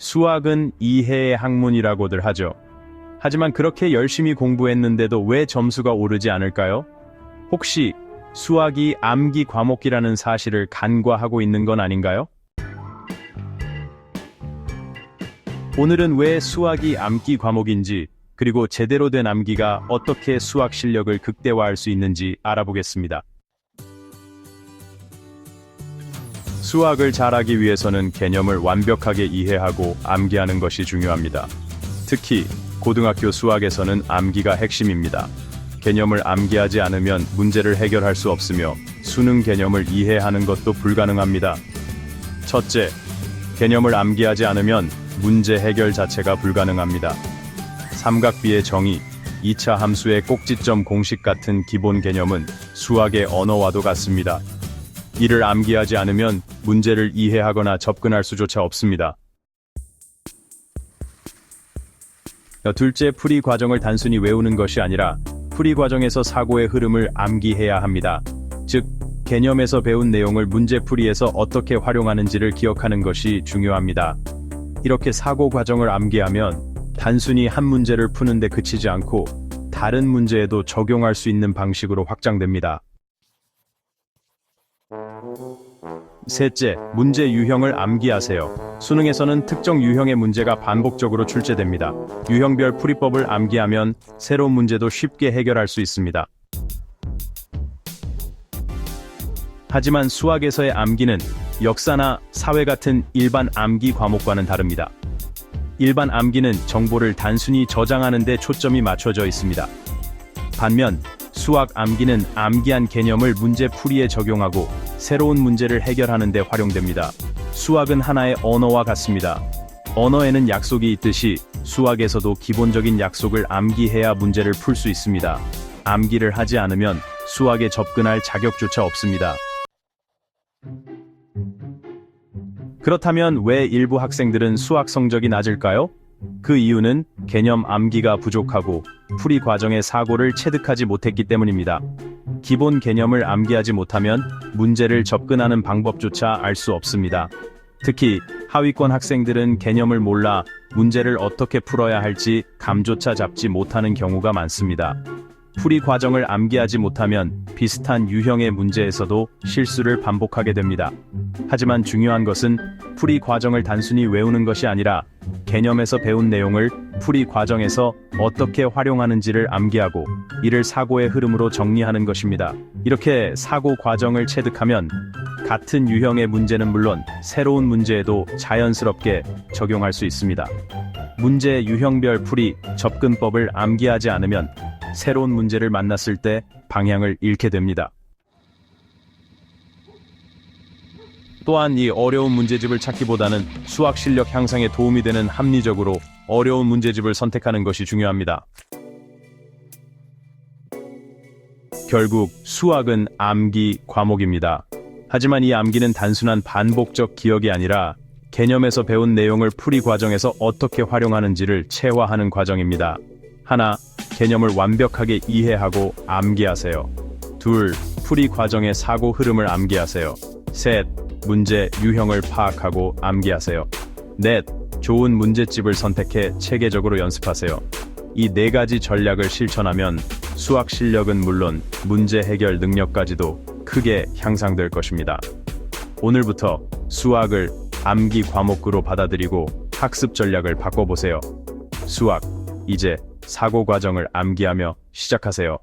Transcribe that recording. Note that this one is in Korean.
수학은 이해의 학문이라고들 하죠. 하지만 그렇게 열심히 공부했는데도 왜 점수가 오르지 않을까요? 혹시 수학이 암기 과목이라는 사실을 간과하고 있는 건 아닌가요? 오늘은 왜 수학이 암기 과목인지, 그리고 제대로 된 암기가 어떻게 수학 실력을 극대화할 수 있는지 알아보겠습니다. 수학을 잘하기 위해서는 개념을 완벽하게 이해하고 암기하는 것이 중요합니다. 특히 고등학교 수학에서는 암기가 핵심입니다. 개념을 암기하지 않으면 문제를 해결할 수 없으며 수능 개념을 이해하는 것도 불가능합니다. 첫째, 개념을 암기하지 않으면 문제 해결 자체가 불가능합니다. 삼각비의 정의, 2차 함수의 꼭지점 공식 같은 기본 개념은 수학의 언어와도 같습니다. 이를 암기하지 않으면 문제를 이해하거나 접근할 수조차 없습니다. 둘째, 풀이 과정을 단순히 외우는 것이 아니라 풀이 과정에서 사고의 흐름을 암기해야 합니다. 즉, 개념에서 배운 내용을 문제풀이에서 어떻게 활용하는지를 기억하는 것이 중요합니다. 이렇게 사고 과정을 암기하면 단순히 한 문제를 푸는데 그치지 않고 다른 문제에도 적용할 수 있는 방식으로 확장됩니다. 셋째, 문제 유형을 암기하세요. 수능에서는 특정 유형의 문제가 반복적으로 출제됩니다. 유형별 풀이법을 암기하면 새로운 문제도 쉽게 해결할 수 있습니다. 하지만 수학에서의 암기는 역사나 사회 같은 일반 암기 과목과는 다릅니다. 일반 암기는 정보를 단순히 저장하는 데 초점이 맞춰져 있습니다. 반면 수학 암기는 암기한 개념을 문제 풀이에 적용하고 새로운 문제를 해결하는 데 활용됩니다. 수학은 하나의 언어와 같습니다. 언어에는 약속이 있듯이 수학에서도 기본적인 약속을 암기해야 문제를 풀 수 있습니다. 암기를 하지 않으면 수학에 접근할 자격조차 없습니다. 그렇다면 왜 일부 학생들은 수학 성적이 낮을까요? 그 이유는 개념 암기가 부족하고 풀이 과정의 사고를 체득하지 못했기 때문입니다. 기본 개념을 암기하지 못하면 문제를 접근하는 방법조차 알 수 없습니다. 특히 하위권 학생들은 개념을 몰라 문제를 어떻게 풀어야 할지 감조차 잡지 못하는 경우가 많습니다. 풀이 과정을 암기하지 못하면 비슷한 유형의 문제에서도 실수를 반복하게 됩니다. 하지만 중요한 것은 풀이 과정을 단순히 외우는 것이 아니라 개념에서 배운 내용을 풀이 과정에서 어떻게 활용하는지를 암기하고 이를 사고의 흐름으로 정리하는 것입니다. 이렇게 사고 과정을 체득하면 같은 유형의 문제는 물론 새로운 문제에도 자연스럽게 적용할 수 있습니다. 문제 유형별 풀이 접근법을 암기하지 않으면 새로운 문제를 만났을 때 방향을 잃게 됩니다. 또한 이 어려운 문제집을 찾기보다는 수학 실력 향상에 도움이 되는 합리적으로 어려운 문제집을 선택하는 것이 중요합니다. 결국 수학은 암기 과목입니다. 하지만 이 암기는 단순한 반복적 기억이 아니라 개념에서 배운 내용을 풀이 과정에서 어떻게 활용하는지를 체화하는 과정입니다. 하나, 개념을 완벽하게 이해하고 암기하세요. 둘, 풀이 과정의 사고 흐름을 암기하세요. 셋, 문제 유형을 파악하고 암기하세요. 넷, 좋은 문제집을 선택해 체계적으로 연습하세요. 이 네 가지 전략을 실천하면 수학 실력은 물론 문제 해결 능력까지도 크게 향상될 것입니다. 오늘부터 수학을 암기 과목으로 받아들이고 학습 전략을 바꿔보세요. 수학, 이제 사고 과정을 암기하며 시작하세요.